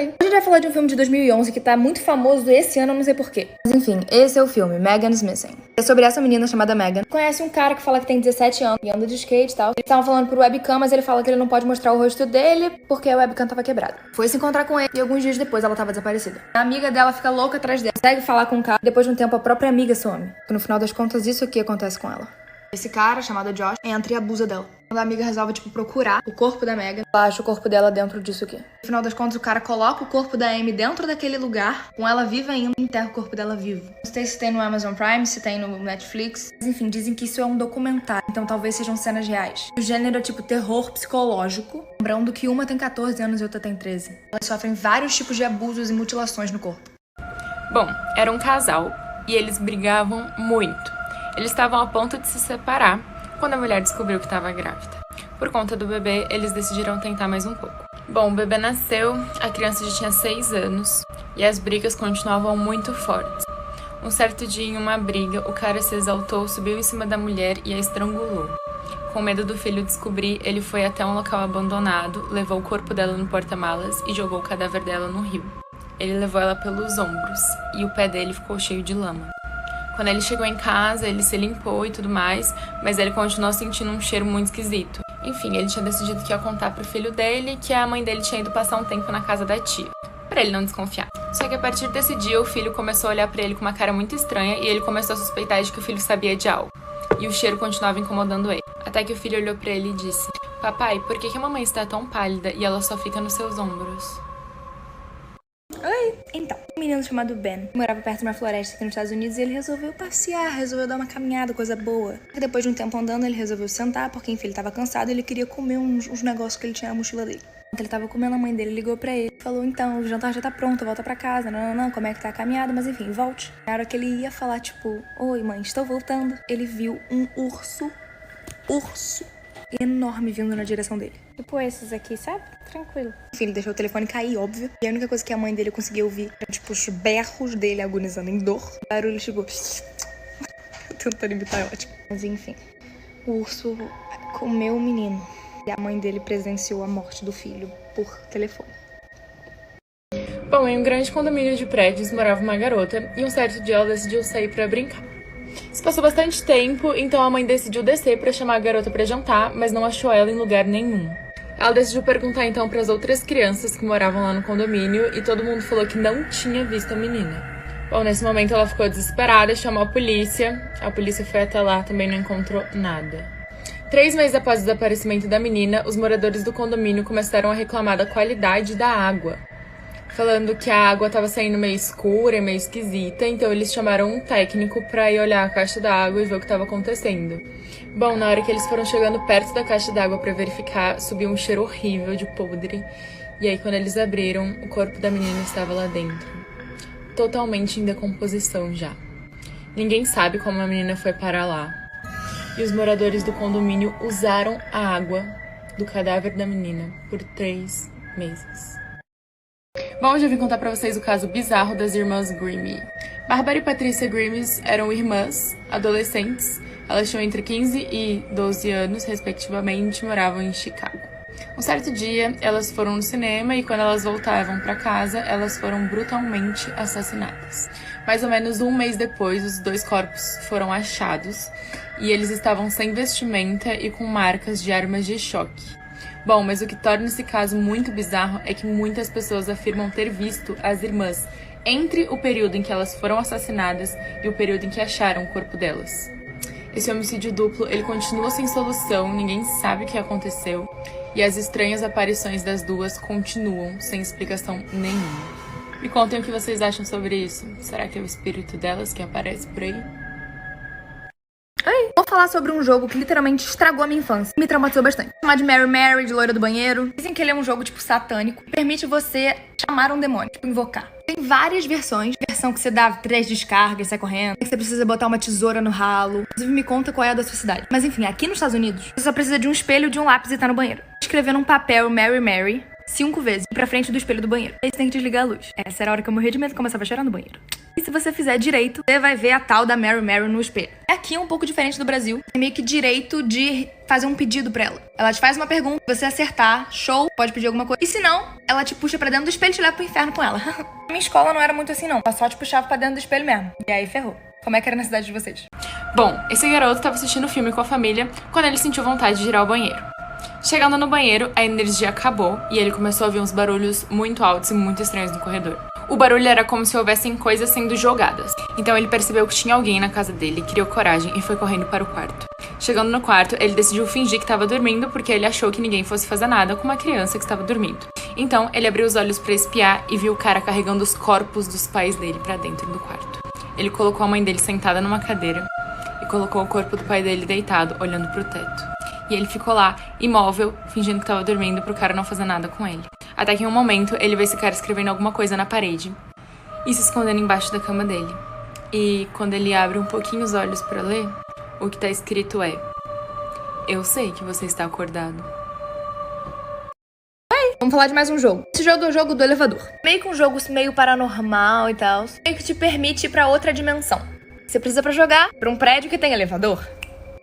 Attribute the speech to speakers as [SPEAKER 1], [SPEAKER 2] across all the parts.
[SPEAKER 1] Hoje a gente vai falar de um filme de 2011 que tá muito famoso esse ano, não sei porquê. Mas enfim, esse é o filme, Megan's Missing. É sobre essa menina chamada Megan. Conhece um cara que fala que tem 17 anos e anda de skate e tal. Eles estavam falando pro webcam, mas ele fala que ele não pode mostrar o rosto dele porque a webcam tava quebrada. Foi se encontrar com ele e alguns dias depois ela tava desaparecida. A amiga dela fica louca atrás dela, consegue falar com o cara. Depois de um tempo a própria amiga some. E no final das contas isso aqui acontece com ela. Esse cara, chamado Josh, entra e abusa dela. Quando a amiga resolve, procurar o corpo da Megan, ela acha o corpo dela dentro disso aqui. No final das contas, o cara coloca o corpo da Amy dentro daquele lugar, com ela viva ainda, e enterra o corpo dela vivo. Não sei se tem no Amazon Prime, se tem no Netflix. Mas enfim, dizem que isso é um documentário, então talvez sejam cenas reais. O gênero é terror psicológico, lembrando que uma tem 14 anos e outra tem 13. Elas sofrem vários tipos de abusos e mutilações no corpo.
[SPEAKER 2] Bom, era um casal e eles brigavam muito. Eles estavam a ponto de se separar quando a mulher descobriu que estava grávida. Por conta do bebê, eles decidiram tentar mais um pouco. Bom, o bebê nasceu, a criança já tinha 6 anos e as brigas continuavam muito fortes. Um certo dia, em uma briga, o cara se exaltou, subiu em cima da mulher e a estrangulou. Com medo do filho descobrir, ele foi até um local abandonado, levou o corpo dela no porta-malas e jogou o cadáver dela no rio. Ele levou ela pelos ombros e o pé dele ficou cheio de lama. Quando ele chegou em casa, ele se limpou e tudo mais, mas ele continuou sentindo um cheiro muito esquisito. Enfim, ele tinha decidido que ia contar pro filho dele que a mãe dele tinha ido passar um tempo na casa da tia, pra ele não desconfiar. Só que a partir desse dia, o filho começou a olhar pra ele com uma cara muito estranha e ele começou a suspeitar de que o filho sabia de algo. E o cheiro continuava incomodando ele. Até que o filho olhou pra ele e disse: "Papai, por que a mamãe está tão pálida e ela só fica nos seus ombros?"
[SPEAKER 1] Oi! Então, um menino chamado Ben morava perto de uma floresta aqui nos Estados Unidos e ele resolveu passear, resolveu dar uma caminhada, coisa boa. E depois de um tempo andando, ele resolveu sentar, porque enfim, ele tava cansado e ele queria comer uns negócios que ele tinha na mochila dele. Enquanto ele tava comendo, a mãe dele ligou pra ele e falou: "Então, o jantar já tá pronto, volta pra casa, não, como é que tá a caminhada, mas enfim, volte." Na hora que ele ia falar, "Oi mãe, estou voltando", ele viu um urso enorme vindo na direção dele. Esses aqui, sabe? Tranquilo. Enfim, ele deixou o telefone cair, óbvio. E a única coisa que a mãe dele conseguia ouvir era, os berros dele agonizando em dor. O barulho tentando imitar, é ótimo. Mas enfim, o urso comeu o menino. E a mãe dele presenciou a morte do filho por telefone.
[SPEAKER 2] Bom, em um grande condomínio de prédios morava uma garota e um certo dia ela decidiu sair pra brincar. Se passou bastante tempo, então a mãe decidiu descer pra chamar a garota pra jantar, mas não achou ela em lugar nenhum. Ela decidiu perguntar então para as outras crianças que moravam lá no condomínio e todo mundo falou que não tinha visto a menina. Bom, nesse momento ela ficou desesperada, chamou a polícia. A polícia foi até lá, também não encontrou nada. 3 meses após o desaparecimento da menina, os moradores do condomínio começaram a reclamar da qualidade da água, falando que a água estava saindo meio escura e meio esquisita, então eles chamaram um técnico para ir olhar a caixa d'água e ver o que estava acontecendo. Bom, na hora que eles foram chegando perto da caixa d'água para verificar, subiu um cheiro horrível de podre. E aí, quando eles abriram, o corpo da menina estava lá dentro, totalmente em decomposição já. Ninguém sabe como a menina foi parar lá. E os moradores do condomínio usaram a água do cadáver da menina por 3 meses. Bom, hoje eu vim contar pra vocês o caso bizarro das irmãs Grimm. Bárbara e Patrícia Grimm eram irmãs, adolescentes. Elas tinham entre 15 e 12 anos, respectivamente, e moravam em Chicago. Um certo dia, elas foram no cinema e quando elas voltavam pra casa, elas foram brutalmente assassinadas. Mais ou menos 1 mês depois, os 2 corpos foram achados e eles estavam sem vestimenta e com marcas de armas de choque. Bom, mas o que torna esse caso muito bizarro é que muitas pessoas afirmam ter visto as irmãs entre o período em que elas foram assassinadas e o período em que acharam o corpo delas. Esse homicídio duplo, ele continua sem solução, ninguém sabe o que aconteceu e as estranhas aparições das duas continuam sem explicação nenhuma. Me contem o que vocês acham sobre isso. Será que é o espírito delas que aparece por aí?
[SPEAKER 1] Vou falar sobre um jogo que literalmente estragou a minha infância. Me traumatizou bastante. Chamado de Mary Mary, de loira do banheiro. Dizem que ele é um jogo, satânico. Que permite você chamar um demônio, invocar. Tem várias versões. Versão que você dá 3 descargas e sai correndo. Que você precisa botar uma tesoura no ralo. Inclusive, me conta qual é a da sua cidade. Mas enfim, aqui nos Estados Unidos, você só precisa de um espelho, de um lápis e tá no banheiro. Escrever num papel Mary Mary. 5 vezes pra frente do espelho do banheiro. Aí você tem que desligar a luz. Essa era a hora que eu morria de medo e começava a cheirar no banheiro. E se você fizer direito, você vai ver a tal da Mary Mary no espelho. Aqui é um pouco diferente do Brasil. É meio que direito de fazer um pedido pra ela. Ela te faz uma pergunta, você acertar, show, pode pedir alguma coisa. E se não, ela te puxa pra dentro do espelho e te leva pro inferno com ela. Minha escola não era muito assim, não. Ela só te puxava pra dentro do espelho mesmo. E aí ferrou. Como é que era na cidade de vocês?
[SPEAKER 2] Bom, esse garoto tava assistindo o filme com a família quando ele sentiu vontade de ir ao banheiro. Chegando no banheiro, a energia acabou e ele começou a ouvir uns barulhos muito altos e muito estranhos no corredor. O barulho era como se houvessem coisas sendo jogadas. Então ele percebeu que tinha alguém na casa dele, criou coragem e foi correndo para o quarto. Chegando no quarto, ele decidiu fingir que estava dormindo porque ele achou que ninguém fosse fazer nada com uma criança que estava dormindo. Então ele abriu os olhos para espiar e viu o cara carregando os corpos dos pais dele para dentro do quarto. Ele colocou a mãe dele sentada numa cadeira e colocou o corpo do pai dele deitado, olhando pro teto. E ele ficou lá, imóvel, fingindo que estava dormindo pro cara não fazer nada com ele. Até que em um momento, ele vê esse cara escrevendo alguma coisa na parede e se escondendo embaixo da cama dele. E quando ele abre um pouquinho os olhos pra ler, o que tá escrito é: eu sei que você está acordado.
[SPEAKER 1] Vamos falar de mais um jogo. Esse jogo é o jogo do elevador. Meio que um jogo meio paranormal e tal. Meio que te permite ir pra outra dimensão. Você precisa pra jogar pra um prédio que tem elevador.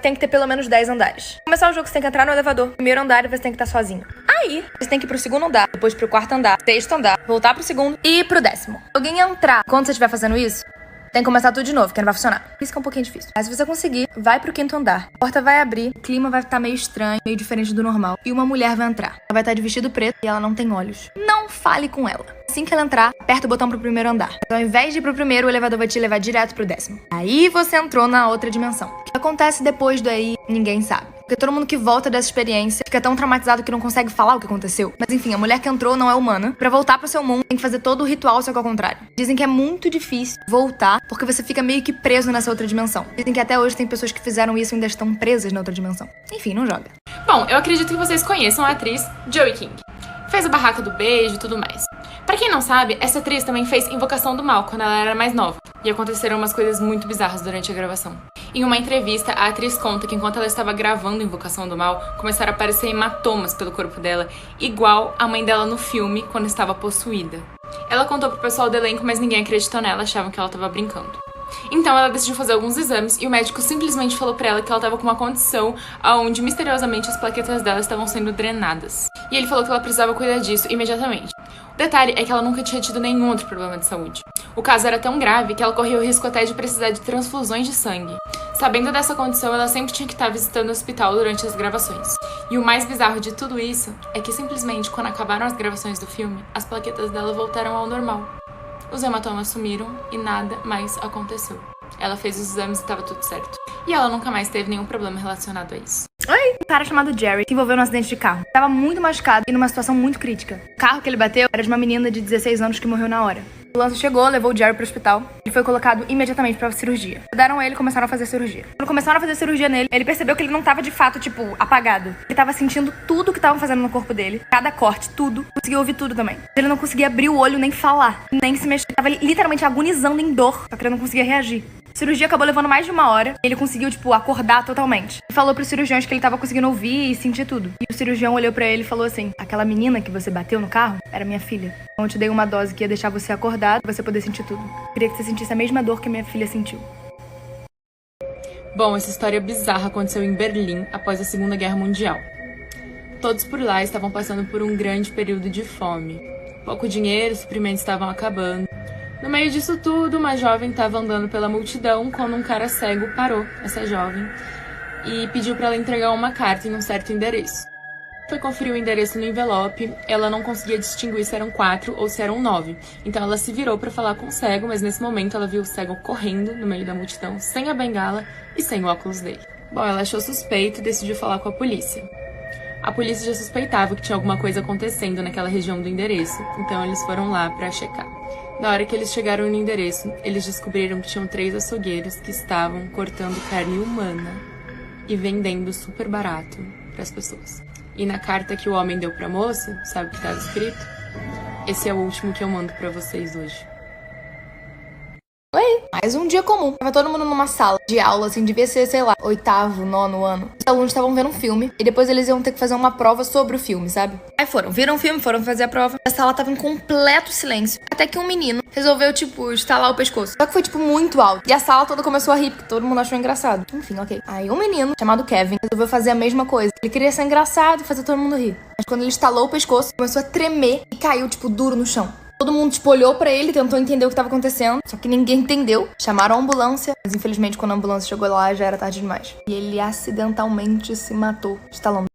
[SPEAKER 1] Tem que ter pelo menos 10 andares. Pra começar o jogo, você tem que entrar no elevador. Primeiro andar e você tem que estar sozinho. Aí, você tem que ir pro segundo andar, depois pro quarto andar, sexto andar, voltar pro segundo e ir pro 10º. Se alguém entrar quando você estiver fazendo isso, tem que começar tudo de novo, que não vai funcionar. Isso que é um pouquinho difícil. Mas se você conseguir, vai pro 5º andar. A porta vai abrir, o clima vai estar meio estranho, meio diferente do normal. E uma mulher vai entrar. Ela vai estar de vestido preto e ela não tem olhos. Não fale com ela. Assim que ela entrar, aperta o botão pro primeiro andar. Então, ao invés de ir pro primeiro, o elevador vai te levar direto pro 10º. Aí você entrou na outra dimensão. O que acontece depois daí, ninguém sabe. Porque todo mundo que volta dessa experiência fica tão traumatizado que não consegue falar o que aconteceu. Mas enfim, a mulher que entrou não é humana. Pra voltar pro seu mundo, tem que fazer todo o ritual, só que ao contrário. Dizem que é muito difícil voltar, porque você fica meio que preso nessa outra dimensão. Dizem que até hoje tem pessoas que fizeram isso e ainda estão presas na outra dimensão. Enfim, não joga.
[SPEAKER 2] Bom, eu acredito que vocês conheçam a atriz Joey King. Fez a Barraca do Beijo e tudo mais. Pra quem não sabe, essa atriz também fez Invocação do Mal quando ela era mais nova. E aconteceram umas coisas muito bizarras durante a gravação. Em uma entrevista, a atriz conta que enquanto ela estava gravando Invocação do Mal, começaram a aparecer hematomas pelo corpo dela, igual a mãe dela no filme quando estava possuída. Ela contou pro pessoal do elenco, mas ninguém acreditou nela, achavam que ela estava brincando. Então ela decidiu fazer alguns exames e o médico simplesmente falou pra ela que ela estava com uma condição onde misteriosamente as plaquetas dela estavam sendo drenadas. E ele falou que ela precisava cuidar disso imediatamente. O detalhe é que ela nunca tinha tido nenhum outro problema de saúde. O caso era tão grave que ela corria o risco até de precisar de transfusões de sangue. Sabendo dessa condição, ela sempre tinha que estar visitando o hospital durante as gravações. E o mais bizarro de tudo isso é que simplesmente quando acabaram as gravações do filme, as plaquetas dela voltaram ao normal. Os hematomas sumiram e nada mais aconteceu. Ela fez os exames e estava tudo certo. E ela nunca mais teve nenhum problema relacionado a isso.
[SPEAKER 1] Oi! Um cara chamado Jerry se envolveu num acidente de carro. Tava muito machucado e numa situação muito crítica. O carro que ele bateu era de uma menina de 16 anos que morreu na hora. A ambulância chegou, levou o Jerry pro hospital. Ele foi colocado imediatamente pra cirurgia. Deram ele e começaram a fazer cirurgia. Quando começaram a fazer cirurgia nele, ele percebeu que ele não tava de fato, apagado. Ele tava sentindo tudo que estavam fazendo no corpo dele. Cada corte, tudo. Conseguia ouvir tudo também. Ele não conseguia abrir o olho, nem falar, nem se mexer. Ele tava literalmente agonizando em dor, só que ele não conseguia reagir. A cirurgia acabou levando mais de 1 hora. Ele conseguiu, acordar totalmente. E falou pros cirurgiões que ele tava conseguindo ouvir e sentir tudo. E o cirurgião olhou pra ele e falou assim: aquela menina que você bateu no carro era minha filha. Então eu te dei uma dose que ia deixar você acordado pra você poder sentir tudo. Eu queria que você sentisse a mesma dor que minha filha sentiu.
[SPEAKER 2] Bom, essa história bizarra aconteceu em Berlim após a Segunda Guerra Mundial. Todos por lá estavam passando por um grande período de fome. Pouco dinheiro, suprimentos estavam acabando. No meio disso tudo, uma jovem estava andando pela multidão quando um cara cego parou essa jovem e pediu para ela entregar uma carta em um certo endereço. Foi conferir o endereço no envelope, ela não conseguia distinguir se eram 4 ou se eram 9. Então ela se virou para falar com o cego, mas nesse momento ela viu o cego correndo no meio da multidão, sem a bengala e sem o óculos dele. Bom, ela achou suspeito e decidiu falar com a polícia. A polícia já suspeitava que tinha alguma coisa acontecendo naquela região do endereço, então eles foram lá para checar. Na hora que eles chegaram no endereço, eles descobriram que tinham 3 açougueiros que estavam cortando carne humana e vendendo super barato para as pessoas. E na carta que o homem deu pra moça, sabe o que estava escrito? Esse é o último que eu mando pra vocês hoje.
[SPEAKER 1] Oi! mais um dia comum. Tava todo mundo numa sala de aula, assim, devia ser, sei lá, 8º, 9º ano. Os alunos estavam vendo um filme e depois eles iam ter que fazer uma prova sobre o filme, sabe? Aí viram o filme, foram fazer a prova. A sala tava em completo silêncio. Até que um menino resolveu, tipo, estalar o pescoço. Só que foi, tipo, muito alto. E a sala toda começou a rir, porque todo mundo achou engraçado. Enfim, ok. Aí um menino, chamado Kevin, resolveu fazer a mesma coisa. Ele queria ser engraçado e fazer todo mundo rir. Mas quando ele estalou o pescoço, começou a tremer e caiu, tipo, duro no chão. Todo mundo, tipo, olhou pra ele, tentou entender o que tava acontecendo, só que ninguém entendeu. Chamaram a ambulância, mas infelizmente quando a ambulância chegou lá já era tarde demais. E ele acidentalmente se matou, estalando.